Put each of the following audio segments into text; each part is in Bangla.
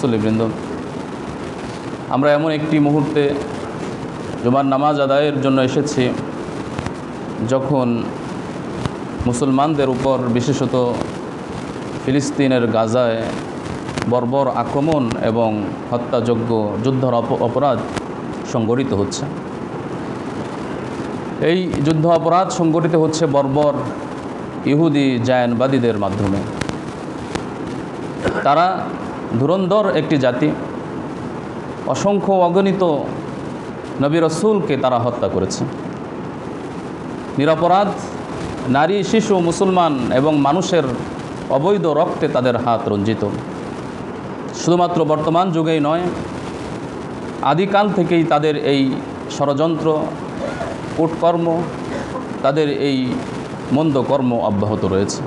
মুসল্লিবৃন্দ, আমরা এমন একটি মুহূর্তে জুমার নামাজ আদায়ের জন্য এসেছি যখন মুসলমানদের উপর, বিশেষত ফিলিস্তিনের গাজায় বর্বর আক্রমণ এবং হত্যাযোগ্য যুদ্ধের অপরাধ সংঘটিত হচ্ছে। এই যুদ্ধ অপরাধ সংঘটিত হচ্ছে বর্বর ইহুদি জায়নবাদীদের মাধ্যমে। তারা ধুরন্ধর একটি জাতি, অসংখ্য অগণিত নবী রাসূলকে তারা হত্যা করেছে। নিরপরাধ নারী, শিশু, মুসলমান এবং মানুষের অবৈধ রক্তে তাদের হাত রঞ্জিত। শুধুমাত্র বর্তমান যুগেই নয়, আদিকাল থেকেই তাদের এই ষড়যন্ত্র, কূটকর্ম, তাদের এই মন্দ কর্ম অব্যাহত রয়েছে।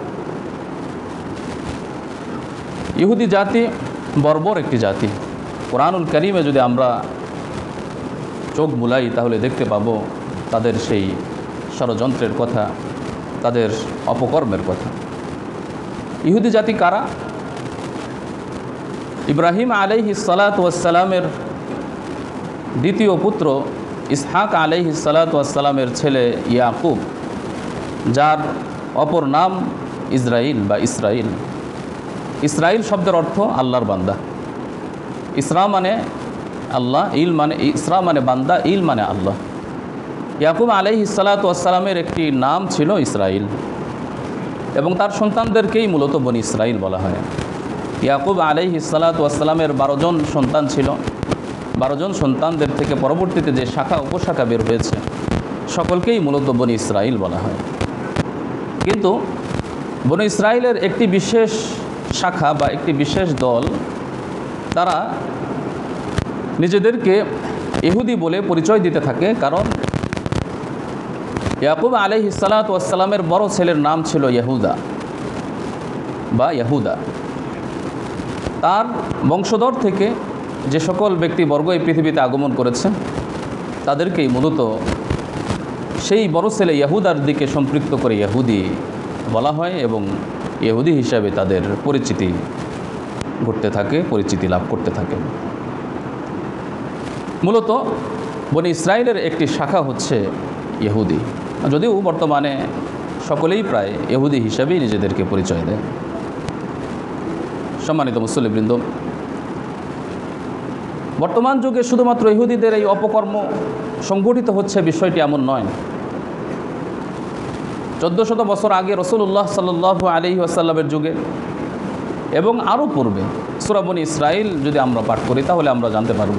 ইহুদি জাতি বর্বর একটি জাতি। কোরআনুল কারীমে যদি আমরা চোখ বুলাই তাহলে দেখতে পাবো তাদের সেই ষড়যন্ত্রের কথা, তাদের অপকর্মের কথা। ইহুদি জাতি কারা? ইব্রাহিম আলাইহিস সালাতু ওয়াস সালামের দ্বিতীয় পুত্র ইসহাক আলাইহিস সালাতু ওয়াস সালামের ছেলে ইয়াকুব, যার অপর নাম ইসরাইল বা ইসরাইল। ইসরাইল শব্দের অর্থ আল্লাহর বান্দা। ইসরা মানে আল্লাহ, ইল মানে ইসরা মানে বান্দা, ইল মানে আল্লাহ। ইয়াকুব আলাইহিস সালাতু ওয়াস সালামের একটি নাম ছিল ইসরাইল এবং তার সন্তানদেরকেই মূলত বনি ইসরাইল বলা হয়। ইয়াকুব আলাইহিস সালাতু ওয়াস সালামের 12 জন সন্তান ছিল। 12 জন সন্তানদের থেকে পরবর্তীতে যে শাখা উপশাখা বের হয়েছে সকলকেই মূলত বনি ইসরাইল বলা হয়। কিন্তু বনি ইসরাইলের একটি বিশেষ শাখা বা একটি বিশেষ দল, তারা নিজেদেরকে ইহুদি বলে পরিচয় দিতে থাকে। কারণ ইয়াকুব আলাইহিস সালাতু ওয়াস সালামের বড় ছেলের নাম ছিল ইহুদা বা ইহুদা। তার বংশধর থেকে যে সকল ব্যক্তিবর্গ এই পৃথিবীতে আগমন করেছে তাদেরকেই মূলত সেই বড় ছেলে ইহুদার দিকে সম্পৃক্ত করে ইহুদি বলা হয় এবং ইহুদি হিসাবে তাদের পরিচিতি ঘটতে থাকে, পরিচিতি লাভ করতে থাকে। মূলত বনি ইসরাইলের একটি শাখা হচ্ছে ইহুদি, যদিও বর্তমানে সকলেই প্রায় ইহুদি হিসাবেই নিজেদেরকে পরিচয় দেয়। সম্মানিত মুসল্লিবৃন্দ, বর্তমান যুগে শুধুমাত্র ইহুদিদের এই অপকর্ম সংগঠিত হচ্ছে বিষয়টি এমন নয়। 1400 বছর আগে রাসূলুল্লাহ সাল্লাল্লাহু আলাইহি ওয়াসাল্লামের যুগে এবং আরও পূর্বে সূরা বনী ইসরাইল যদি আমরা পাঠ করি তাহলে আমরা জানতে পারব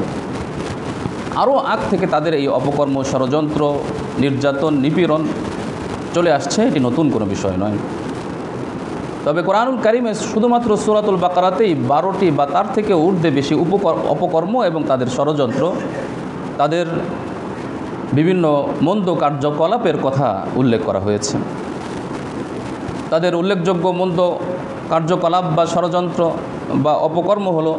আরও আগ থেকে তাদের এই অপকর্ম, ষড়যন্ত্র, নির্যাতন, নিপীড়ন চলে আসছে। এটি নতুন কোনো বিষয় নয়। তবে কোরআনুল কারীমে শুধুমাত্র সূরাতুল বাকারাতেই 12টি বা তার থেকে ঊর্ধ্বে বেশি অপকর্ম এবং তাদের ষড়যন্ত্র, তাদের বিভিন্ন মন্দ কার্যকলাপের কথা উল্লেখ করা হয়েছে। তাদের উল্লেখযোগ্য মন্দ কার্যকলাপ বা ষড়যন্ত্র বা অপকর্ম হলো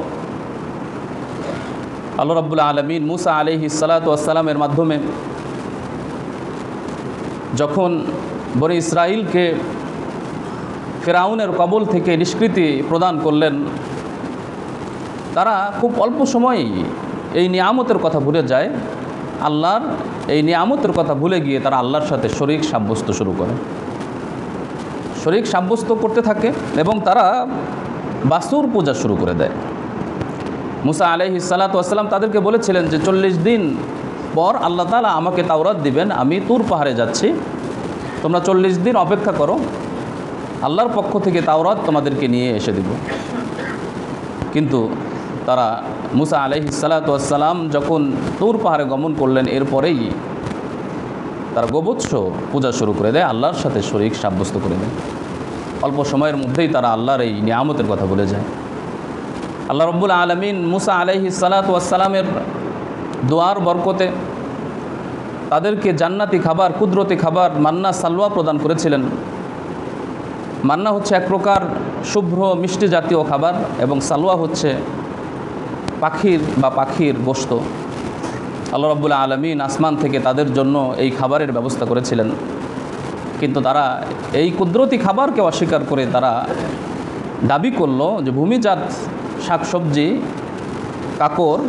আল্লাহ রাব্বুল আলামিন মুসা আলাইহিস সালাতু ওয়াস সালামের মাধ্যমে যখন বনি ইসরাইলকে ফিরআউনের কবল থেকে নিষ্কৃতি প্রদান করলেন, তারা খুব অল্প সময়েই এই নিয়ামতের কথা ভুলে যায়। আল্লাহর এই নিয়ামতের কথা ভুলে গিয়ে তারা আল্লাহর সাথে শরীক সাব্যস্ত শুরু করে, শরীক সাব্যস্ত করতে থাকে এবং তারা বাছুর পূজা শুরু করে দেয়। মুসা আলাইহিস সালাতু ওয়াস সালাম তাদেরকে বলেছিলেন যে 40 দিন পর আল্লাহ তাআলা আমাকে তাওরাত দিবেন, আমি তুর পাহাড়ে যাচ্ছি, তোমরা 40 দিন অপেক্ষা করো, আল্লাহর পক্ষ থেকে তাওরাত তোমাদেরকে নিয়ে এসে দিব। কিন্তু তারা মুসা আলাইহিস সালাতু ওয়াস সালাম যখন তুর পাহাড়ে গমন করলেন, এরপরেই তারা গোবৎস পূজা শুরু করে দেয়, আল্লাহর সাথে শরীক সাব্যস্ত করে দেয়। অল্প সময়ের মধ্যেই তারা আল্লাহর এই নিয়ামতের কথা ভুলে যায়। আল্লাহ রাব্বুল আলামিন মুসা আলাইহিস সালাতু ওয়াস সালামের দোয়ার বরকতে তাদেরকে জান্নাতি খাবার, কুদরতি খাবার মান্না সালওয়া প্রদান করেছিলেন। মান্না হচ্ছে এক প্রকার শুভ্র মিষ্টি জাতীয় খাবার এবং সালওয়া হচ্ছে পাখির গোশত। আল্লাহ রাব্বুল আলামিন আসমান থেকে তাদের জন্য এই খাবারের ব্যবস্থা করেছিলেন। কিন্তু তারা এই কুদরতি খাবারকে অস্বীকার করে তারা দাবি করলো যে ভূমিজাত শাকসবজি কাকর,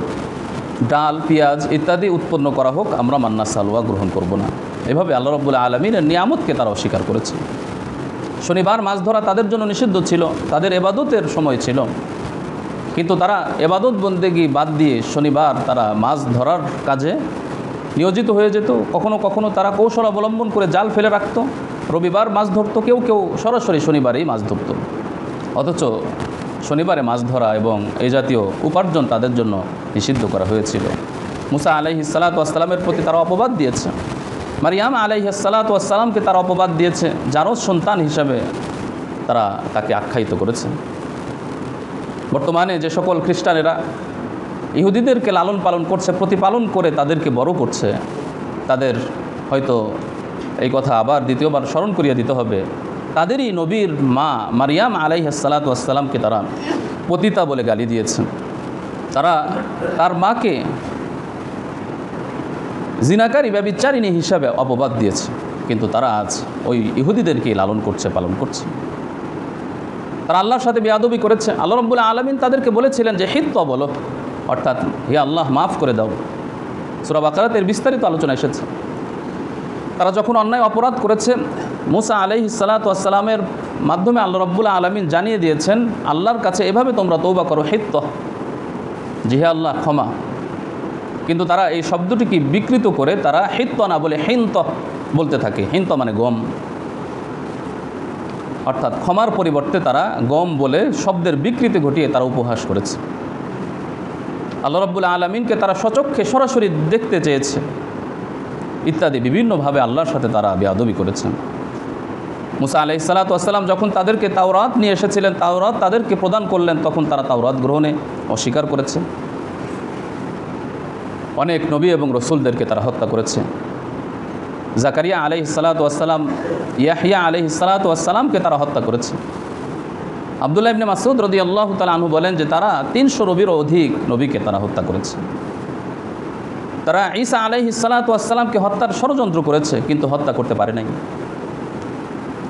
ডাল, পেঁয়াজ ইত্যাদি উৎপন্ন করা হোক, আমরা মান্না সালওয়া গ্রহণ করব না। এভাবে আল্লাহ রাব্বুল আলামিনের নিয়ামতকে তারা অস্বীকার করেছে। শনিবার মাছ ধরা তাদের জন্য নিষিদ্ধ ছিল, তাদের এবাদতের সময় ছিল, কিন্তু তারা এবাদত বন্দেগী বাদ দিয়ে শনিবার তারা মাছ ধরার কাজে নিয়োজিত হয়ে যেত। কখনো কখনো তারা কৌশল অবলম্বন করে জাল ফেলে রাখত, রবিবার মাছ ধরত, কেউ কেউ সরাসরি শনিবারেই মাছ ধরত। অথচ শনিবারে মাছ ধরা এবং এই জাতীয় উপার্জন তাদের জন্য নিষিদ্ধ করা হয়েছিল। মুসা আলাইহিস সালাতু ওয়াস সালামের প্রতি তারা অপবাদ দিয়েছে, মারিয়াম আলাইহিস সালাতু ওয়াস সালামকে তারা অপবাদ দিয়েছে, জারজ সন্তান হিসাবে তারা তাকে আখ্যায়িত করেছে। বর্তমানে যে সকল খ্রিস্টানেরা ইহুদিদেরকে লালন পালন করছে, প্রতিপালন করে তাদেরকে বড় করছে, তাদের হয়তো এই কথা আবার দ্বিতীয়বার স্মরণ করিয়ে দিতে হবে। তাদেরই নবীর মা মারিয়াম আলাইহিস সালাতু ওয়াস সালামকে তারা পতিতা বলে গালি দিয়েছেন। তারা তার মাকে জিনাকারী ব্যভিচারিণী হিসাবে অপবাদ দিয়েছে, কিন্তু তারা আজ ওই ইহুদিদেরকেই লালন করছে, পালন করছে। তারা আল্লাহর সাথে বেয়াদবি করেছে। আল্লাহ রাব্বুল আলামিন তাদেরকে বলেছিলেন যে হিত্ত বলো, অর্থাৎ হে আল্লাহ মাফ করে দাও। সূরা বাকারাতে এর বিস্তারিত আলোচনা এসেছে। তারা যখন অন্যায় অপরাধ করেছে, মুসা আলাইহিস সালাতু ওয়াস সালামের মাধ্যমে আল্লাহ রাব্বুল আলামিন জানিয়ে দিয়েছেন আল্লাহর কাছে এভাবে তোমরা তওবা করো, হিত্ত, জি হে আল্লাহ ক্ষমা। কিন্তু তারা এই শব্দটিকে বিকৃত করে তারা হিত্ত না বলে হিন্ত বলতে থাকে। হিন্ত মানে গম, অর্থাৎ ক্ষমার পরিবর্তে তারা গম বলে শব্দের বিকৃতি ঘটিয়ে তারা উপহাস করেছে। আল্লাহ রাব্বুল আলামিনকে তারা সচক্ষে সরাসরি দেখতে চেয়েছে ইত্যাদি বিভিন্নভাবে আল্লাহর সাথে তারা বেয়াদবি করেছেন। মুসা আলাইহিস সালাতু ওয়াস সালাম যখন তাদেরকে তাওরাত নিয়ে এসেছিলেন, তাওরাত তাদেরকে প্রদান করলেন, তখন তারা তাওরাত গ্রহণে অস্বীকার করেছে। অনেক নবী এবং রসুলদেরকে তারা হত্যা করেছে। জাকারিয়া আলাইহিস সালাতু ওয়াস সালাম, ইয়াহইয়া আলাইহিস সালাতু ওয়াস সালামকে তারা হত্যা করেছে। আব্দুল্লাহ ইবনে মাসউদ রাদিয়াল্লাহু তাআলা আনহু বলেন যে তারা 300 নবীরও অধিক নবীকে তারা হত্যা করেছে। তারা ঈসা আলাইহিস সালাতু ওয়াস সালামকে হত্যার ষড়যন্ত্র করেছে, কিন্তু হত্যা করতে পারে নাই।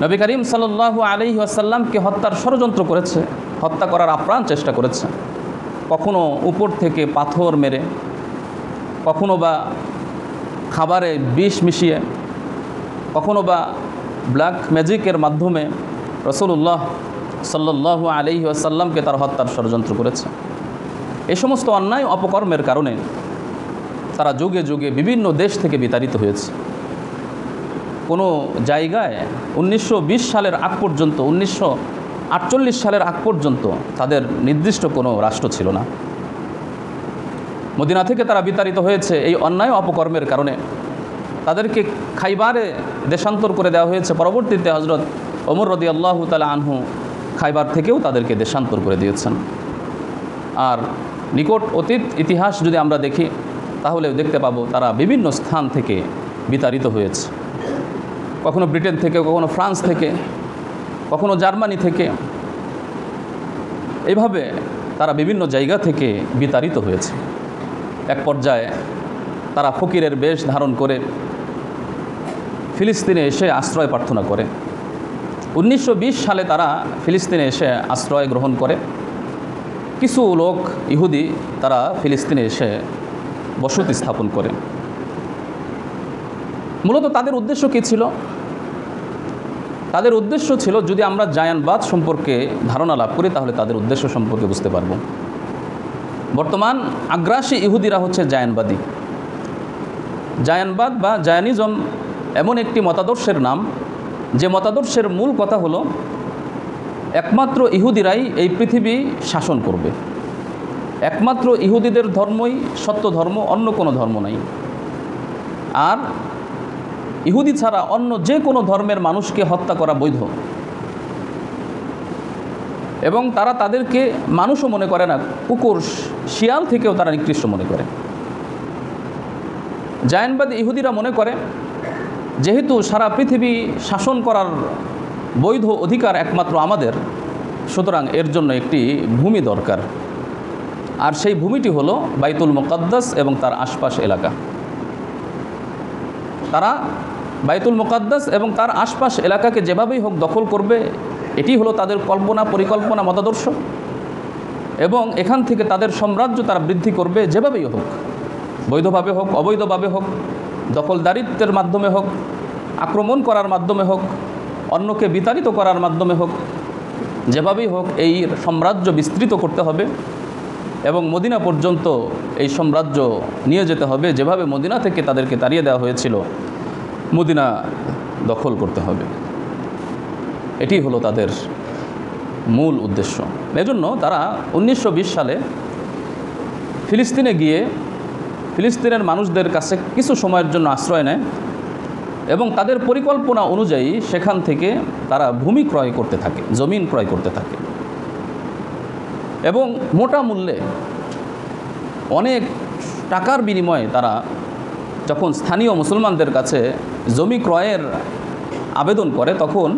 নবী করিম সাল্লাল্লাহু আলাইহি ওয়াসাল্লামকে হত্যার ষড়যন্ত্র করেছে, হত্যা করার আপ্রাণ চেষ্টা করেছে। কখনো উপর থেকে পাথর মেরে, কখনো বা খাবারে বিষ মিশিয়ে, কখনো বা ব্ল্যাক ম্যাজিকের মাধ্যমে রাসূলুল্লাহ সাল্লাল্লাহু আলাইহি ওয়াসাল্লামকে তার হত্যার ষড়যন্ত্র করেছে। এই সমস্ত অন্যায় অপকর্মের কারণে তারা যুগে যুগে বিভিন্ন দেশ থেকে বিতাড়িত হয়েছে। কোনো জায়গায় 1920 সালের আগ পর্যন্ত, 1948 সালের আগ পর্যন্ত তাদের নির্দিষ্ট কোনো রাষ্ট্র ছিল না। মদিনা থেকে তারা বিতাড়িত হয়েছে এই অন্যায় অপকর্মের কারণে। তাদেরকে খাইবারে দেশান্তর করে দেওয়া হয়েছে। পরবর্তীতে হযরত ওমর রাদিয়াল্লাহু তাআলা আনহু খাইবার থেকেও তাদেরকে দেশান্তর করে দিয়েছেন। আর নিকট অতীত ইতিহাস যদি আমরা দেখি তাহলে দেখতে পাবো তারা বিভিন্ন স্থান থেকে বিতাড়িত হয়েছে। কখনো ব্রিটেন থেকে, কখনো ফ্রান্স থেকে, কখনো জার্মানি থেকে, এইভাবে তারা বিভিন্ন জায়গা থেকে বিতাড়িত হয়েছে। এক পর্যায়ে তারা ফকিরের বেশ ধারণ করে ফিলিস্তিনে এসে আশ্রয় প্রার্থনা করে। 1920 সালে তারা ফিলিস্তিনে এসে আশ্রয় গ্রহণ করে। কিছু লোক ইহুদি তারা ফিলিস্তিনে এসে বসতি স্থাপন করে। মূলত তাদের উদ্দেশ্য কী ছিল? তাদের উদ্দেশ্য ছিল, যদি আমরা জায়ানবাদ সম্পর্কে ধারণা লাভ করি তাহলে তাদের উদ্দেশ্য সম্পর্কে বুঝতে পারব। বর্তমান আগ্রাসী ইহুদিরা হচ্ছে জায়ানবাদী। জায়ানবাদ বা জায়ানিজম এমন একটি মতাদর্শের নাম, যে মতাদর্শের মূল কথা হলো একমাত্র ইহুদিরাই এই পৃথিবী শাসন করবে, একমাত্র ইহুদিদের ধর্মই সত্য ধর্ম, অন্য কোনো ধর্ম নাই। আর ইহুদি ছাড়া অন্য যে কোনো ধর্মের মানুষকে হত্যা করা বৈধ। এবং তারা তাদেরকে মানুষও মনে করে না, কুকুর শিয়াল থেকেও তারা নিকৃষ্ট মনে করে। জায়ানবাদী ইহুদিরা মনে করে যেহেতু সারা পৃথিবী শাসন করার বৈধ অধিকার একমাত্র আমাদের, সুতরাং এর জন্য একটি ভূমি দরকার। আর সেই ভূমিটি হলো বাইতুল মুকাদ্দাস এবং তার আশপাশ এলাকা। তারা বাইতুল মুকাদ্দাস এবং তার আশপাশ এলাকাকে যেভাবেই হোক দখল করবে, এটি হলো তাদের কল্পনা, পরিকল্পনা, মতাদর্শ। এবং এখান থেকে তাদের সাম্রাজ্য তারা বৃদ্ধি করবে, যেভাবেই হোক, বৈধভাবে হোক, অবৈধভাবে হোক, দখলদারিত্বের মাধ্যমে হোক, আক্রমণ করার মাধ্যমে হোক, অন্যকে বিতাড়িত করার মাধ্যমে হোক, যেভাবেই হোক এই সাম্রাজ্য বিস্তৃত করতে হবে এবং মদিনা পর্যন্ত এই সাম্রাজ্য নিয়ে যেতে হবে। যেভাবে মদিনা থেকে তাদেরকে তাড়িয়ে দেওয়া হয়েছিল, মদিনা দখল করতে হবে। এটি হলো তাদের মূল উদ্দেশ্য। এজন্য তারা 1920 সালে ফিলিস্তিনে গিয়ে ফিলিস্তিনের মানুষদের কাছে কিছু সময়ের জন্য আশ্রয় নেয় এবং তাদের পরিকল্পনা অনুযায়ী সেখান থেকে তারা ভূমি ক্রয় করতে থাকে, জমিন ক্রয় করতে থাকে এবং মোটা মূল্যে অনেক টাকার বিনিময়ে তারা যখন স্থানীয় মুসলমানদের কাছে জমি ক্রয়ের আবেদন করে, তখন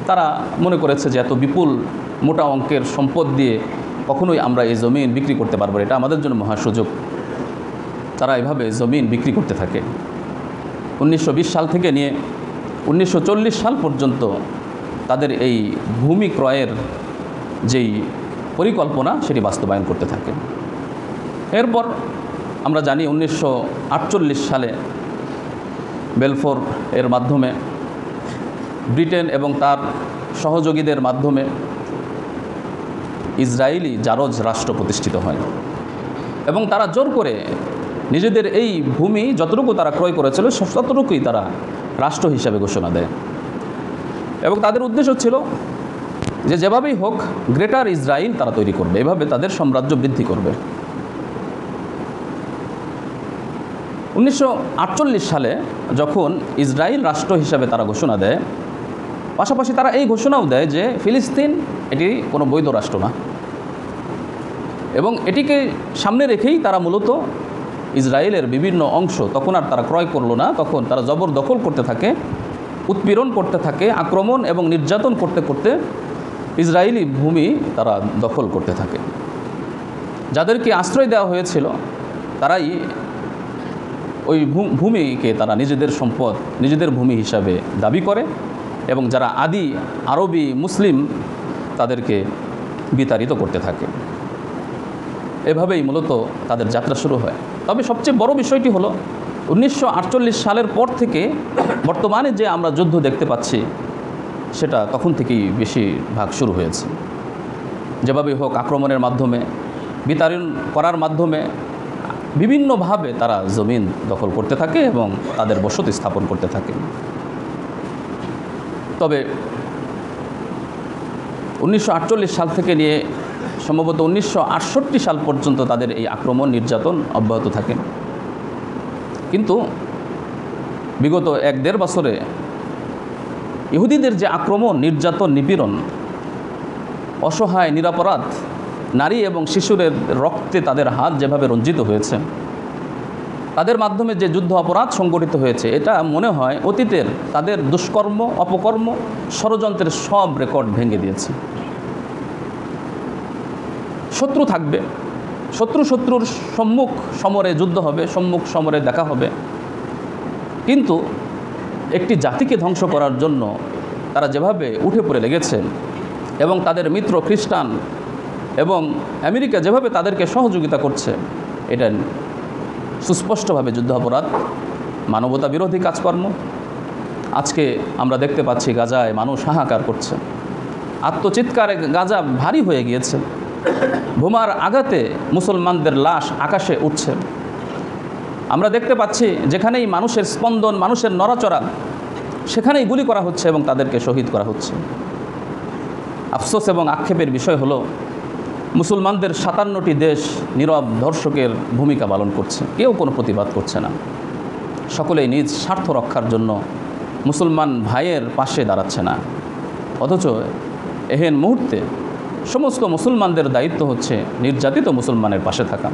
তারা মনে করেছে যে এত বিপুল মোটা অঙ্কের সম্পদ দিয়ে কখনোই আমরা এই জমিন বিক্রি করতে পারবো, এটা আমাদের জন্য মহা সুযোগ। তারা এভাবে জমিন বিক্রি করতে থাকে। 1920 সাল থেকে নিয়ে 1940 সাল পর্যন্ত তাদের এই ভূমি ক্রয়ের যেই পরিকল্পনা সেটি বাস্তবায়ন করতে থাকে। এরপর আমরা জানি 1948 সালে বেলফোর এর মাধ্যমে ব্রিটেন এবং তার সহযোগীদের মাধ্যমে ইসরায়েলি জারজ রাষ্ট্র প্রতিষ্ঠিত হয় এবং তারা জোর করে নিজেদের এই ভূমি যতটুকু তারা ক্রয় করেছিল ততটুকুই তারা রাষ্ট্র হিসাবে ঘোষণা দেয় এবং তাদের উদ্দেশ্য ছিল যে যেভাবেই হোক গ্রেটার ইসরায়েল তারা তৈরি করবে, এভাবে তাদের সাম্রাজ্য বৃদ্ধি করবে। 1948 সালে যখন ইসরায়েল রাষ্ট্র হিসাবে তারা ঘোষণা দেয়, পাশাপাশি তারা এই ঘোষণাও দেয় যে ফিলিস্তিন এটি কোনো বৈধ রাষ্ট্র না এবং এটিকে সামনে রেখেই তারা মূলত ইসরায়েলের বিভিন্ন অংশ তখন আর তারা ক্রয় করলো না, তখন তারা জবরদখল করতে থাকে, উৎপীড়ন করতে থাকে, আক্রমণ এবং নির্যাতন করতে করতে ইসরায়েলি ভূমি তারা দখল করতে থাকে। যাদেরকে আশ্রয় দেওয়া হয়েছিল তারাই ওই ভূমিকে তারা নিজেদের সম্পদ, নিজেদের ভূমি হিসাবে দাবি করে এবং যারা আদি আরবি মুসলিম তাদেরকে বিতাড়িত করতে থাকে। এভাবেই মূলত তাদের যাত্রা শুরু হয়। তবে সবচেয়ে বড় বিষয়টি হলো 1948 সালের পর থেকে বর্তমানে যে আমরা যুদ্ধ দেখতে পাচ্ছি সেটা তখন থেকেই বেশিরভাগ শুরু হয়েছে। যেভাবে হোক আক্রমণের মাধ্যমে, বিতাড়ন করার মাধ্যমে বিভিন্নভাবে তারা জমিন দখল করতে থাকে এবং তাদের বসতি স্থাপন করতে থাকে। তবে 1948 সাল থেকে নিয়ে সম্ভবত 1968 সাল পর্যন্ত তাদের এই আক্রমণ নির্যাতন অব্যাহত থাকে। কিন্তু বিগত 1-1.5 বছরে ইহুদিদের যে আক্রমণ, নির্যাতন, নিপীড়ন, অসহায় নিরপরাধ নারী এবং শিশুদের রক্তে তাদের হাত যেভাবে রঞ্জিত হয়েছে, তাদের মাধ্যমে যে যুদ্ধ অপরাধ সংগঠিত হয়েছে, এটা মনে হয় অতীতের তাদের দুষ্কর্ম, অপকর্ম, ষড়যন্ত্রের সব রেকর্ড ভেঙে দিয়েছে। শত্রু থাকবে, শত্রুর সম্মুখ সমরে যুদ্ধ হবে, সম্মুখ সমরে দেখা হবে, কিন্তু একটি জাতিকে ধ্বংস করার জন্য তারা যেভাবে উঠে পড়ে লেগেছে এবং তাদের মিত্র খ্রিস্টান এবং আমেরিকা যেভাবে তাদেরকে সহযোগিতা করছে, এটা সুস্পষ্টভাবে যুদ্ধ অপরাধ, মানবতা বিরোধী কাজকর্ম। আজকে আমরা দেখতে পাচ্ছি গাজায় মানুষ হাহাকার করছে, আত্মচিৎকারে গাজা ভারী হয়ে গিয়েছে, বোমার আঘাতে মুসলমানদের লাশ আকাশে উঠছে। আমরা দেখতে পাচ্ছি যেখানেই মানুষের স্পন্দন, মানুষের নড়াচড়া, সেখানেই গুলি করা হচ্ছে এবং তাদেরকে শহীদ করা হচ্ছে। আফসোস এবং আক্ষেপের বিষয় হলো মুসলমানদের 57টি দেশ নীরব দর্শকের ভূমিকা পালন করছে, কেউ কোনো প্রতিবাদ করছে না। সকলেই নিজ স্বার্থ রক্ষার জন্য মুসলমান ভাইয়ের পাশে দাঁড়াচ্ছে না। অথচ এহেন মুহূর্তে সমস্ত মুসলমানদের দায়িত্ব হচ্ছে নির্যাতিত মুসলমানের পাশে থাকা।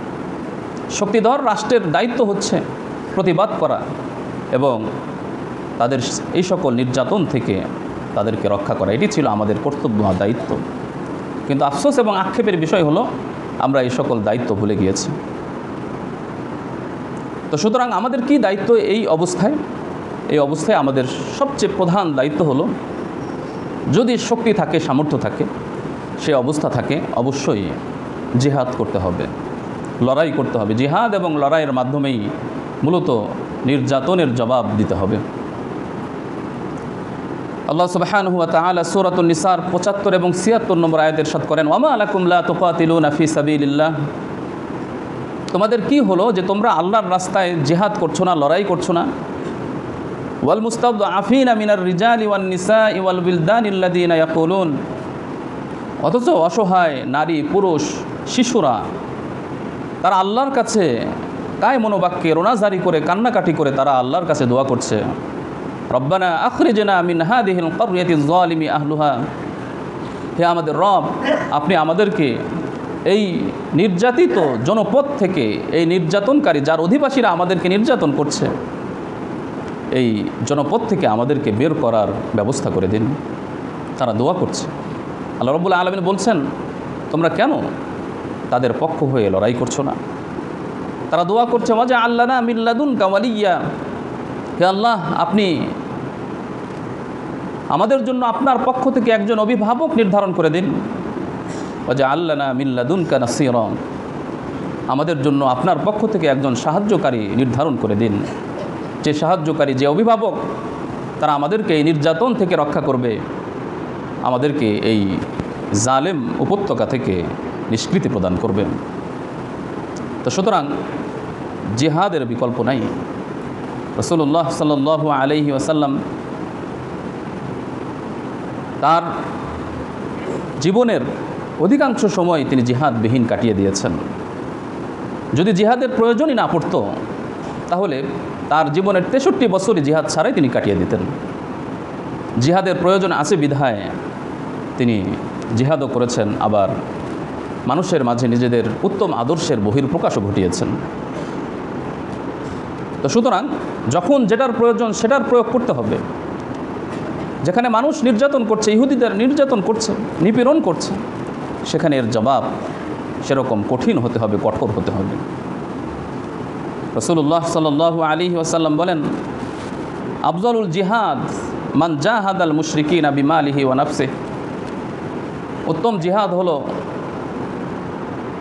শক্তিধর রাষ্ট্রের দায়িত্ব হচ্ছে প্রতিবাদ করা এবং তাদের এই সকল নির্যাতন থেকে তাদেরকে রক্ষা করা। এটি ছিল আমাদের কর্তব্য, দায়িত্ব। কিন্তু আফসোস এবং আক্ষেপের বিষয় হলো আমরা এই সকল দায়িত্ব ভুলে গিয়েছি। তো সুতরাং আমাদের কি দায়িত্ব এই অবস্থায়? এই অবস্থায় আমাদের সবচেয়ে প্রধান দায়িত্ব হলো, যদি শক্তি থাকে, সামর্থ্য থাকে, সে অবস্থা থাকে, অবশ্যই জিহাদ করতে হবে, লড়াই করতে হবে। জিহাদ এবং লড়াইয়ের মাধ্যমেই মূলত নির্যাতনের জবাব দিতে হবে। আল্লাহ সুবহানাহু ওয়া তাআলা সূরাতুন নিসার ৭৫ এবং ৭৬ নম্বর আয়াতে ইরশাদ করেন, ওয়া মা লাকুম লা তুকাতিলুনা ফি সাবিলিল্লাহ, তোমাদের কি হলো যে তোমরা আল্লাহর রাস্তায় জিহাদ করছো না, লড়াই করছো না। ওয়াল মুস্তাদআফিনা মিনার রিজালি ওয়ান নিসাই ওয়াল বিলদানিল্লাযিনা ইয়াকুলুন, অথচ অসহায় নারী, পুরুষ, শিশুরা তারা আল্লাহর কাছে কায় মনোবাক্যে রোনাজারি করে, কান্নাকাটি করে তারা আল্লাহর কাছে দোয়া করছে, রব্বানা আখরিজনা মিন হাদিহিল ক্বরয়াতিজ যালিমি আহলুহা, হে আমাদের রব, আপনি আমাদেরকে এই নির্যাতিত জনপদ থেকে, এই নির্যাতনকারী যার অধিবাসীরা আমাদেরকে নির্যাতন করছে, এই জনপদ থেকে আমাদেরকে বের করার ব্যবস্থা করে দিন। তারা দোয়া করছে। আল্লাহ রাব্বুল আলামিন বলছেন, তোমরা কেন তাদের পক্ষ হয়ে লড়াই করছো না? তারা দোয়া করছে, ওয়াজা আল্লানা মিন লাদুনকা ওয়ালিয়্যা, হে আল্লাহ, আপনি আমাদের জন্য আপনার পক্ষ থেকে একজন অভিভাবক নির্ধারণ করে দিন। ওয়াজা আল্লানা মিন লাদুনকা নাসীরা, আমাদের জন্য আপনার পক্ষ থেকে একজন সাহায্যকারী নির্ধারণ করে দিন, যে সাহায্যকারী, যে অভিভাবক, তারা আমাদেরকে এই নির্যাতন থেকে রক্ষা করবে, আমাদেরকে এই জালেম উপত্যকা থেকে নিষ্কৃতি প্রদান করবেন। তো সুতরাং জিহাদের বিকল্প নাই। রাসূলুল্লাহ সাল্লাল্লাহু আলাইহি ওয়াসাল্লাম তার জীবনের অধিকাংশ সময় তিনি জিহাদবিহীন কাটিয়ে দিয়েছেন। যদি জিহাদের প্রয়োজনই না পড়তো তাহলে তার জীবনের 63 বছরই জিহাদ ছাড়াই তিনি কাটিয়ে দিতেন। জিহাদের প্রয়োজন আছে বিধায় তিনি জিহাদও করেছেন, আবার মানুষের মাঝে নিজেদের উত্তম আদর্শের বহির্প্রকাশও ঘটিয়েছেন। তো সুতরাং যখন যেটার প্রয়োজন সেটার প্রয়োগ করতে হবে। যেখানে মানুষ নির্যাতন করছে, ইহুদিদের নির্যাতন করছে, নিপীড়ন করছে, সেখানে এর জবাব সেরকম কঠিন হতে হবে, কঠোর হতে হবে। রাসূলুল্লাহ সাল্লাল্লাহু আলাইহি ওয়াসাল্লাম বলেন, আফজালুল জিহাদ মান জাহাদাল মুশরিকিনা বিমালিহি ওয়া নাফসিহি, উত্তম জিহাদ হলো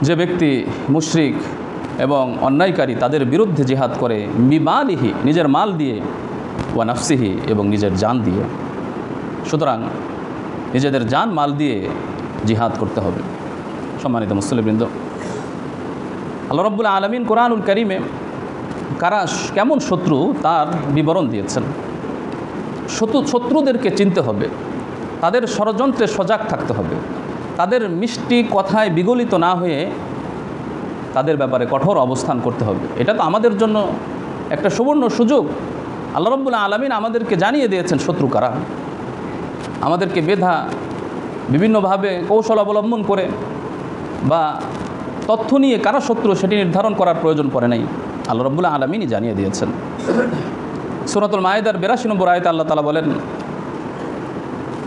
যে ব্যক্তি মুশরিক এবং অন্যায়কারী তাদের বিরুদ্ধে জিহাদ করে, বিমালিহি, নিজের মাল দিয়ে, ওয়া নাফসিহি, এবং নিজের জান দিয়ে। সুতরাং নিজেদের জান মাল দিয়ে জিহাদ করতে হবে। সম্মানিত মুসলিমবৃন্দ, আল্লাহ রাব্বুল আলামিন কোরআনুল কারীমে কারা কেমন শত্রু তার বিবরণ দিয়েছেন। শত্রুদেরকে চিনতে হবে, তাদের ষড়যন্ত্রে সজাগ থাকতে হবে, তাদের মিষ্টি কথায় বিগলিত না হয়ে তাদের ব্যাপারে কঠোর অবস্থান করতে হবে। এটা তো আমাদের জন্য একটা সুবর্ণ সুযোগ। আল্লাহ রাব্বুল আলামিন আমাদেরকে জানিয়ে দিয়েছেন শত্রু কারা। আমাদেরকে বেধা বিভিন্নভাবে কৌশল অবলম্বন করে বা তথ্য নিয়ে কারা শত্রু সেটি নির্ধারণ করার প্রয়োজন পড়ে নাই, আল্লাহ রাব্বুল আলামিনই জানিয়ে দিয়েছেন। সূরাতুল মায়েদার 82 নম্বর আয়াতে আল্লাহ তাআলা বলেন,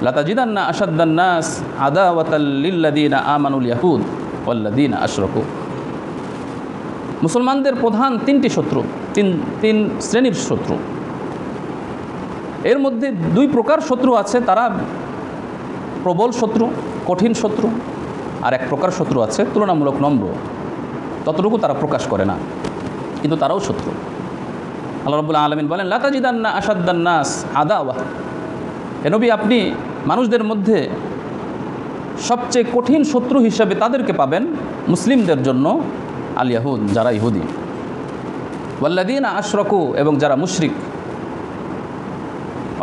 লাতাজিদান্না আশাদ্দান নাস আদাওয়াতাল লিল্লাযিনা আমানুল ইয়াহুদ ওয়াল্লাযিনা আশরাকু, মুসলমানদের প্রধান 3টি শত্রু, তিন শ্রেণীর শত্রু। এর মধ্যে 2 প্রকার শত্রু আছে, তারা প্রবল শত্রু, কঠিন শত্রু, আর এক প্রকার শত্রু আছে তুলনামূলক নম্র, ততটুকু তারা প্রকাশ করে না, কিন্তু তারাও শত্রু। আল্লাহ রাব্বুল আলামিন বলেন, লা তাজিদান্না আশাদ্দান নাস আদাওয়া, হে নবী, আপনি মানুষদের মধ্যে সবচেয়ে কঠিন শত্রু হিসাবে তাদেরকে পাবেন মুসলিমদের জন্য আল ইয়াহুদ, যারা ইহুদি, ওয়াল্লাযিনা আশরাকু, এবং যারা মুশরিক,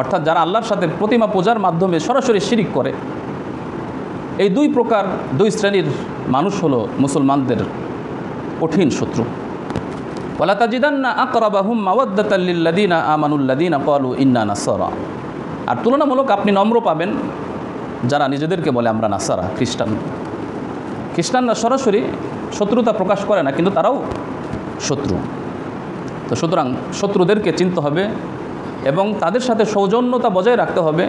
অর্থাৎ যারা আল্লাহর সাথে প্রতিমা পূজার মাধ্যমে সরাসরি শিরিক করে। এই 2 প্রকার 2 শ্রেণীর মানুষ হলো মুসলমানদের কঠিন শত্রু। ওয়ালা তাজিদান্না আকরাবাহুম মাওয়াদ্দাতাল লিল্লাযিনা আমানুল্লাযিনা ক্বালু ইন্না নাসারা, আর তুলনামূলক আপনি নম্র পাবেন যারা নিজেদেরকে বলে আমরা নাসারা, খ্রিস্টানরা সরাসরি শত্রুতা প্রকাশ করে না, কিন্তু তারাও শত্রু। তো সুতরাং শত্রুদেরকে চিনতে হবে এবং তাদের সাথে সৌজন্যতা বজায় রাখতে হবে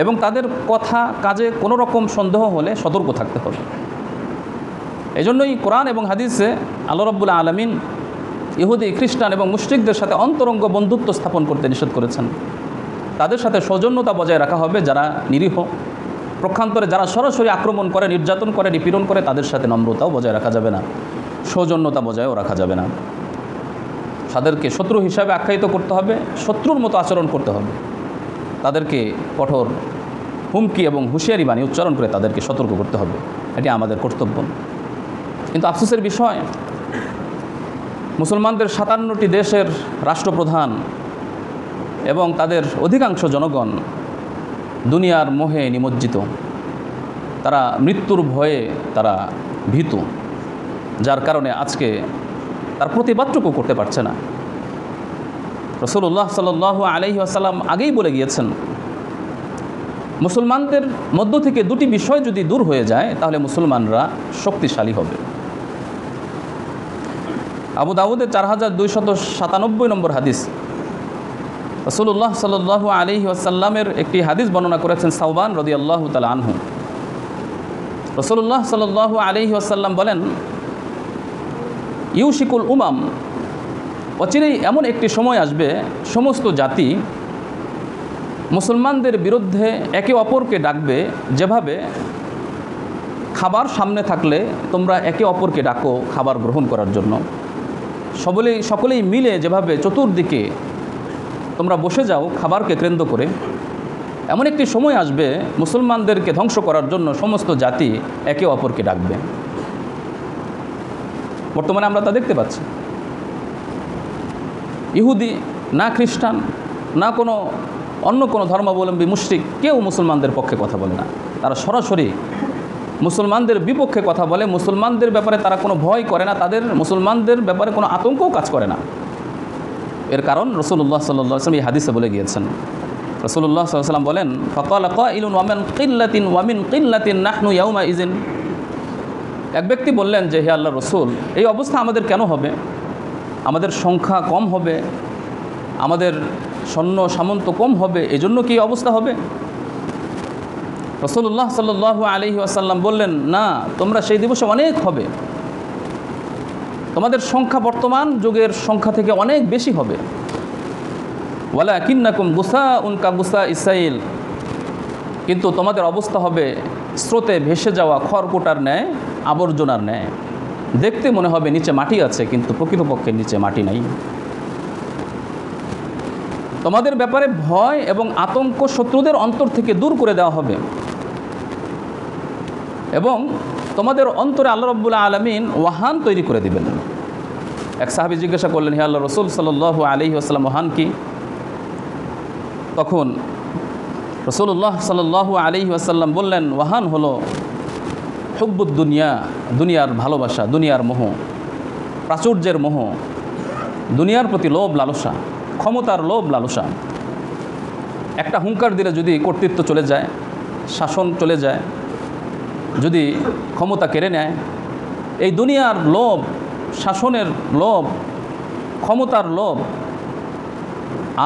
এবং তাদের কথা কাজে কোনো রকম সন্দেহ হলে সতর্ক থাকতে হবে। এজন্যই কোরআন এবং হাদিসে আল্লাহ রাব্বুল আলামিন ইহুদি, খ্রিস্টান এবং মুশরিকদের সাথে অন্তরঙ্গ বন্ধুত্ব স্থাপন করতে নিষেধ করেছেন। তাদের সাথে সৌজন্যতা বজায় রাখা হবে যারা নিরীহ, পক্ষান্তরে যারা সরাসরি আক্রমণ করে, নির্যাতন করে, নিপীড়ন করে, তাদের সাথে নম্রতাও বজায় রাখা যাবে না, সৌজন্যতা বজায়ও রাখা যাবে না। তাদেরকে শত্রু হিসাবে আখ্যায়িত করতে হবে, শত্রুর মতো আচরণ করতে হবে, তাদেরকে কঠোর হুমকি এবং হুঁশিয়ারি বাণী উচ্চারণ করে তাদেরকে সতর্ক করতে হবে। এটি আমাদের কর্তব্য। কিন্তু আফসোসের বিষয়, মুসলমানদের 57টি দেশের রাষ্ট্রপ্রধান এবং তাদের অধিকাংশ জনগণ দুনিয়ার মোহে নিমজ্জিত। তারা মৃত্যুর ভয়ে তারা ভীত, যার কারণে আজকে তার প্রতিবাদটুকু করতে পারছে না। রাসূলুল্লাহ সাল্লাল্লাহু আলাইহি ওয়াসাল্লাম আগেই বলে গিয়েছেন, মুসলমানদের মধ্য থেকে দুটি বিষয় যদি দূর হয়ে যায় তাহলে মুসলমানরা শক্তিশালী হবে। আবু দাউদের 4297 নম্বর হাদিস, রাসূলুল্লাহ সাল্লাল্লাহু আলাইহি ওয়াসাল্লামের একটি হাদিস বর্ণনা করেছেন সাওবান রাদিয়াল্লাহু তাআলা আনহু। রাসূলুল্লাহ সাল্লাল্লাহু আলাইহি ওয়াসাল্লাম বলেন, ইউশিকুল উমাম, অচিরেই এমন একটি সময় আসবে সমস্ত জাতি মুসলমানদের বিরুদ্ধে একে অপরকে ডাকবে, যেভাবে খাবার সামনে থাকলে তোমরা একে অপরকে ডাকো খাবার গ্রহণ করার জন্য, সকলেই মিলে যেভাবে চতুর্দিকে তোমরা বসে যাও খাবারকে কেন্দ্র করে, এমন একটি সময় আসবে মুসলমানদেরকে ধ্বংস করার জন্য সমস্ত জাতি একে অপরকে ডাকবে। বর্তমানে আমরা তা দেখতে পাচ্ছি। ইহুদি না খ্রিস্টান না কোনো অন্য কোনো ধর্মাবলম্বী মুশরিক কেউ মুসলমানদের পক্ষে কথা বলে না। তারা সরাসরি মুসলমানদের বিপক্ষে কথা বলে। মুসলমানদের ব্যাপারে তারা কোনো ভয় করে না, তাদের মুসলমানদের ব্যাপারে কোনো আতঙ্কও কাজ করে না। এর কারণ রাসূলুল্লাহ সাল্লাল্লাহু আলাইহি ওয়াসাল্লাম এই হাদিসে বলে গিয়েছেন। রাসূলুল্লাহ সাল্লাল্লাহু আলাইহি ওয়াসাল্লাম বলেন, ফাকালা কাইলুন ওয়া মিন কিল্লাতিন ওয়া মিন কিল্লাতিন নাহনু ইয়াউমা ইযিন। এক ব্যক্তি বললেন যে, হে আল্লাহর রাসূল, এই অবস্থা আমাদের কেন হবে? আমাদের সংখ্যা কম হবে, আমাদের সৈন্য সামন্ত কম হবে, এজন্য কি অবস্থা হবে? রাসূলুল্লাহ সাল্লাল্লাহু আলাইহি ওয়াসাল্লাম বললেন, না, তোমরা সেই দিবসে অনেক হবে, তোমাদের সংখ্যা বর্তমান যুগের সংখ্যা থেকে অনেক বেশি হবে। ওয়ালাকিন্নাকুম গুসাউন কা গুসাইস সাইল, কিন্তু তোমাদের অবস্থা হবে স্রোতে ভেসে যাওয়া খড়কুটার ন্যায়, আবর্জনার ন্যায়। দেখতে মনে হবে নিচে মাটি আছে, কিন্তু প্রকৃতপক্ষে নিচে মাটি নাই। তোমাদের ব্যাপারে ভয় এবং আতঙ্ক শত্রুদের অন্তর থেকে দূর করে দেওয়া হবে এবং তোমাদের অন্তরে আল্লাহ রাব্বুল আলামিন ওয়াহান তৈরি করে দিবেন। এক সাহাবী জিজ্ঞাসা করলেন, হে আল্লাহর রাসূল সাল্লাল্লাহু আলাইহি ওয়াসাল্লাম, ওয়াহান কি? তখন রাসূলুল্লাহ সাল্লাল্লাহু আলাইহি ওয়াসাল্লাম বললেন, ওয়াহান হলো হুব্বুদ দুনিয়া, দুনিয়ার ভালোবাসা, দুনিয়ার মোহ, প্রাচুর্যের মোহ, দুনিয়ার প্রতি লোভ লালসা, ক্ষমতার লোভ লালসা। একটা হুঙ্কার দিলে যদি কর্তৃত্ব চলে যায়, শাসন চলে যায়, যদি ক্ষমতা কেড়ে নেয়, এই দুনিয়ার লোভ, শাসনের লোভ, ক্ষমতার লোভ।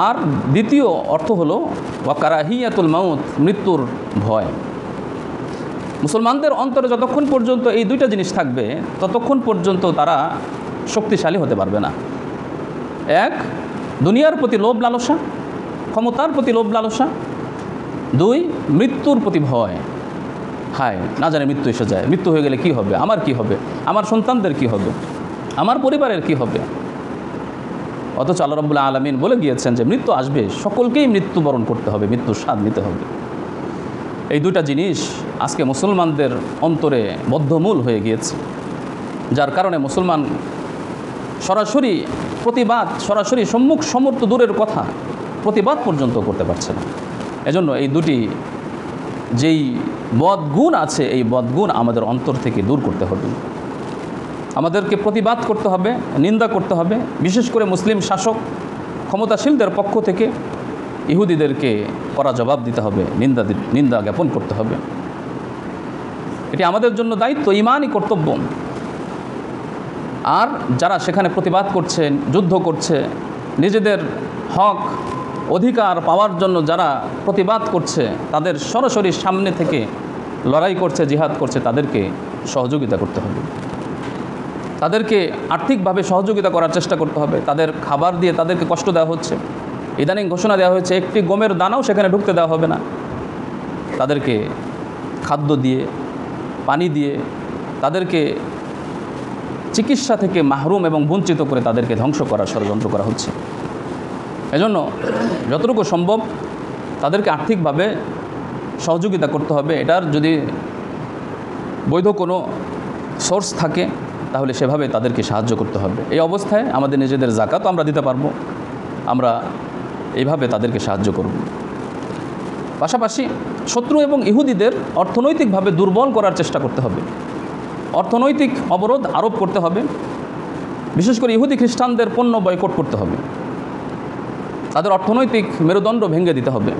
আর দ্বিতীয় অর্থ হলো ওয়াকারাহিয়াতুল মাউত, মৃত্যুর ভয়। মুসলমানদের অন্তরে যতক্ষণ পর্যন্ত এই দুইটা জিনিস থাকবে ততক্ষণ পর্যন্ত তারা শক্তিশালী হতে পারবে না। এক, দুনিয়ার প্রতি লোভ লালসা, ক্ষমতার প্রতি লোভ লালসা। দুই, মৃত্যুর প্রতি ভয়। হায়, না জানে মৃত্যু এসে যায়, মৃত্যু হয়ে গেলে কি হবে, আমার কি হবে, আমার সন্তানদের কি হবে, আমার পরিবারের কি হবে। অথচ আল্লাহ রাব্বুল আলামিন বলে গিয়েছেন যে মৃত্যু আসবে, সকলকেই মৃত্যুবরণ করতে হবে, মৃত্যুর স্বাদ নিতে হবে। এই দুইটা জিনিস আজকে মুসলমানদের অন্তরে বদ্ধমূল হয়ে গিয়েছে, যার কারণে মুসলমান সরাসরি প্রতিবাদ, সরাসরি সম্মুখ সমর্থ দূরের কথা, প্রতিবাদ পর্যন্ত করতে পারছে না। এজন্য এই দুটি যেই বদগুণ আছে, এই বদগুণ আমাদের অন্তর থেকে দূর করতে হবে। আমাদেরকে প্রতিবাদ করতে হবে, নিন্দা করতে হবে। বিশেষ করে মুসলিম শাসক ক্ষমতাশীলদের পক্ষ থেকে ইহুদিদেরকে কড়া জবাব দিতে হবে, নিন্দা জ্ঞাপন করতে হবে। এটি আমাদের জন্য দায়িত্ব, ঈমানি কর্তব্য। আর যারা সেখানে প্রতিবাদ করছে, যুদ্ধ করছে, নিজেদের হক অধিকার পাওয়ার জন্য যারা প্রতিবাদ করছে, তাদের সরাসরি সামনে থেকে লড়াই করছে, জিহাদ করছে, তাদেরকে সহযোগিতা করতে হবে। তাদেরকে আর্থিকভাবে সহযোগিতা করার চেষ্টা করতে হবে। তাদের খাবার দিয়ে তাদেরকে কষ্ট দেওয়া হচ্ছে। ইদানিং ঘোষণা দেওয়া হয়েছে একটি গমের দানাও সেখানে ঢুকতে দেওয়া হবে না। তাদেরকে খাদ্য দিয়ে, পানি দিয়ে তাদেরকে চিকিৎসা থেকে মাহরুম এবং বঞ্চিত করে তাদেরকে ধ্বংস করার ষড়যন্ত্র করা হচ্ছে। এজন্য যতটুকু সম্ভব তাদেরকে আর্থিকভাবে সহযোগিতা করতে হবে। এটার যদি বৈধ কোনো সোর্স থাকে তাহলে সেভাবে তাদেরকে সাহায্য করতে হবে। এই অবস্থায় আমাদের নিজেদের যাকাতও আমরা দিতে পারবো, আমরা এইভাবে তাদেরকে সাহায্য করব। পাশাপাশি শত্রু এবং ইহুদিদের অর্থনৈতিকভাবে দুর্বল করার চেষ্টা করতে হবে, অর্থনৈতিক অবরোধ আরোপ করতে হবে, বিশেষ করে ইহুদি খ্রিস্টানদের পণ্য বয়কট করতে হবে, তাদের অর্থনৈতিক মেরুদণ্ড ভেঙে দিতে হবে।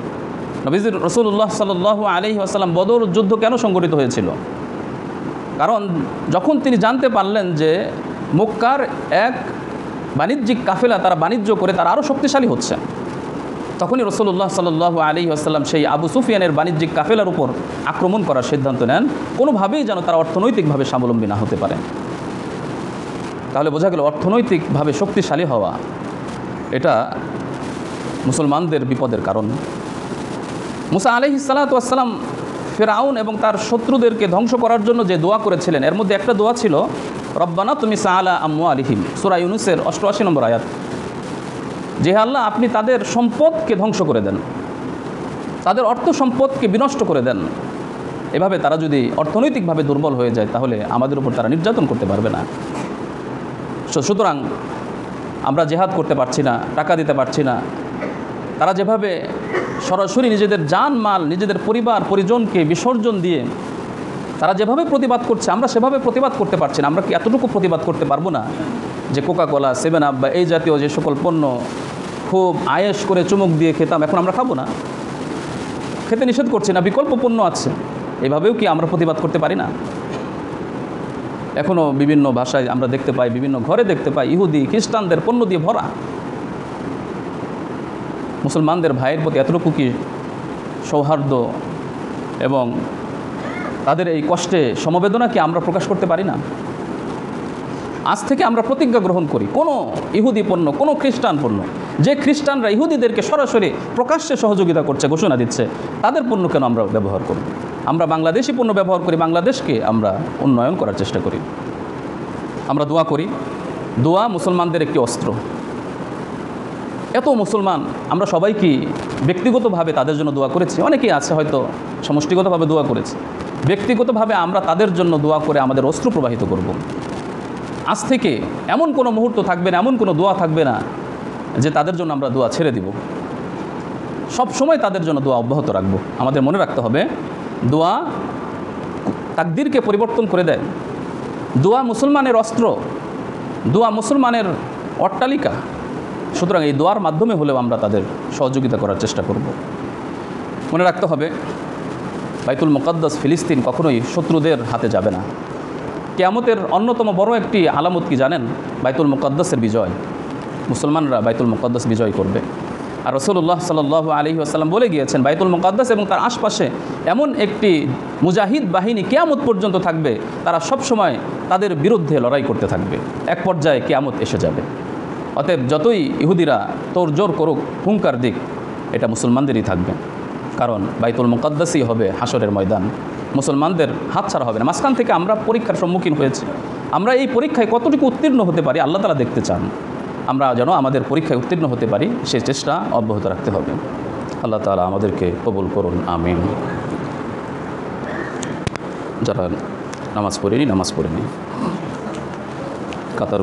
নবীজি রাসূলুল্লাহ সাল্লাল্লাহু আলাইহি ওয়াসাল্লাম বদর যুদ্ধ কেন সংঘটিত হয়েছিল? কারণ যখন তিনি জানতে পারলেন যে মক্কার এক বাণিজ্যিক কাফেলা তারা বাণিজ্য করে তারা আরও শক্তিশালী হচ্ছে, তখনই রাসূলুল্লাহ সাল্লাল্লাহু আলাইহি ওয়াসাল্লাম সেই আবু সুফিয়ানের বাণিজ্যিক কাফেলার উপর আক্রমণ করার সিদ্ধান্ত নেন, কোনোভাবেই যেন তারা অর্থনৈতিকভাবে স্বাবলম্বী না হতে পারে। তাহলে বোঝা গেল অর্থনৈতিকভাবে শক্তিশালী হওয়া এটা মুসলমানদের বিপদের কারণ। মুসা আলাইহিস সালাতু ওয়াস সালাম ফিরআউন এবং তার শত্রুদেরকে ধ্বংস করার জন্য যে দোয়া করেছিলেন, এর মধ্যে একটা দোয়া ছিল রব্বানা তুমিস আলা আমওয়ালিহিম, সূরা ইউনূসের 88 নম্বর আয়াত, যে আল্লাহ আপনি তাদের সম্পদকে ধ্বংস করে দেন, তাদের অর্থ সম্পদকে বিনষ্ট করে দেন। এভাবে তারা যদি অর্থনৈতিকভাবে দুর্বল হয়ে যায় তাহলে আমাদের উপর তারা নির্যাতন করতে পারবে না। সুতরাং আমরা জেহাদ করতে পারছি না, টাকা দিতে পারছি না, তারা যেভাবে সরাসরি নিজেদের জান মাল, নিজেদের পরিবার পরিজনকে বিসর্জন দিয়ে তারা যেভাবে প্রতিবাদ করছে, আমরা সেভাবে প্রতিবাদ করতে পারছি না। আমরা কি এতটুকু প্রতিবাদ করতে পারবো না যে কোকাকোলা, 7 আপ বা এই জাতীয় যে সকল পণ্য খুব আয়েশ করে চুমুক দিয়ে খেতাম, এখন আমরা খাবো না? খেতে নিষেধ করছি না, বিকল্প পণ্য আছে, এভাবেও কি আমরা প্রতিবাদ করতে পারি না? এখনও বিভিন্ন ভাষায় আমরা দেখতে পাই, বিভিন্ন ঘরে দেখতে পাই ইহুদি খ্রিস্টানদের পণ্য দিয়ে ভরা। মুসলমানদের ভাইয়ের প্রতি এতটুকু কি সৌহার্দ্য এবং তাদের এই কষ্টে সমবেদনা কি আমরা প্রকাশ করতে পারি না? আজ থেকে আমরা প্রতিজ্ঞা গ্রহণ করি, কোনো ইহুদি পণ্য, কোনো খ্রিস্টান পণ্য, যে খ্রিস্টানরা ইহুদিদেরকে সরাসরি প্রকাশ্যে সহযোগিতা করছে, ঘোষণা দিচ্ছে, তাদের পণ্য কেন আমরা ব্যবহার করি? আমরা বাংলাদেশি পণ্য ব্যবহার করি, বাংলাদেশকে আমরা উন্নয়ন করার চেষ্টা করি। আমরা দোয়া করি, দোয়া মুসলমানদের একটি অস্ত্র। এত মুসলমান আমরা সবাই কি ব্যক্তিগতভাবে তাদের জন্য দোয়া করেছি? অনেকেই আছে হয়তো সমষ্টিগতভাবে দোয়া করেছি, ব্যক্তিগতভাবে আমরা তাদের জন্য দোয়া করে আমাদের অস্ত্র প্রবাহিত করব। আজ থেকে এমন কোনো মুহূর্ত থাকবে না, এমন কোনো দোয়া থাকবে না যে তাদের জন্য আমরা দোয়া ছেড়ে দিব। সব সময় তাদের জন্য দোয়া অব্যাহত রাখবো। আমাদের মনে রাখতে হবে, দোয়া তাকদীরকে পরিবর্তন করে দেয়। দোয়া মুসলমানের অস্ত্র, দোয়া মুসলমানের অট্টালিকা। সুতরাং এই দোয়ার মাধ্যমে হলেও আমরা তাদের সহযোগিতা করার চেষ্টা করব। মনে রাখতে হবে, বাইতুল মুকাদ্দাস ফিলিস্তিন কখনোই শত্রুদের হাতে যাবে না। কিয়ামতের অন্যতম বড় একটি আলামত কি জানেন? বাইতুল মুকাদ্দাসের বিজয়। মুসলমানরা বাইতুল মুকাদ্দাস বিজয় করবে। আর রাসূলুল্লাহ সাল্লাল্লাহু আলাইহি ওয়াসাল্লাম বলে গিয়েছেন, বাইতুল মুকাদ্দাস এবং তার আশপাশে এমন একটি মুজাহিদ বাহিনী কিয়ামত পর্যন্ত থাকবে, তারা সব সময় তাদের বিরুদ্ধে লড়াই করতে থাকবে। এক পর্যায়ে কিয়ামত এসে যাবে। অতএব যতই ইহুদিরা তোড়জোড় করুক, হুঙ্কার দিক, এটা মুসলমানদেরই থাকবে। কারণ বাইতুল মুকাদ্দাসই হবে হাসরের ময়দান, মুসলমানদের হাতছাড়া হবে না। মাঝখান থেকে আমরা পরীক্ষার সম্মুখীন হয়েছি, আমরা এই পরীক্ষায় কতটুকু উত্তীর্ণ হতে পারি আল্লাহ তাআলা দেখতে চান। আমরা যেন আমাদের পরীক্ষায় উত্তীর্ণ হতে পারি সেই চেষ্টা অব্যাহত রাখতে হবে। আল্লাহ তাআলা আমাদেরকে কবুল করুন, আমিন। যারা নামাজ পড়েনি কাতার